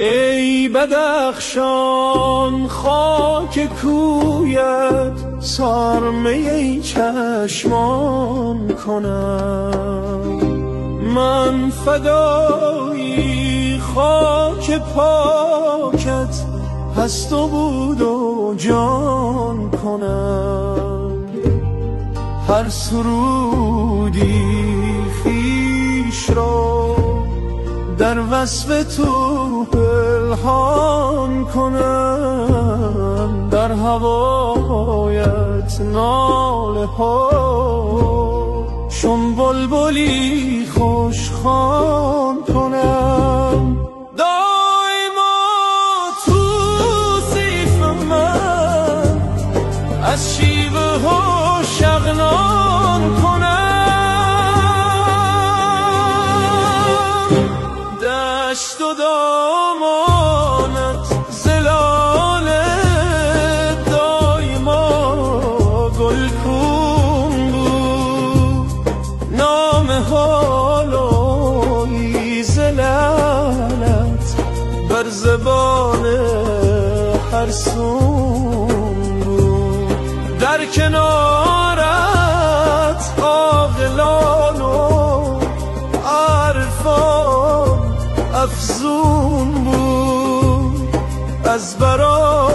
ای بدخشان خاک کویت سرمه چشمان کنم. من فدایی خاک پاکت هست و بود و جان کنم. هر سرودی خویش را در وصف تو پنهان کنم. در هوایت ناله ها چون بلبلی خوشخوان کنم. دایما توصیف من از شیوه ها شغنان کنم. دشت و دامانت زلاله دایما گلکون بود. نام حالایی زلالت بر زبان هر سون بود. در کنارت عاقلان و عرفان افزون بود. از برای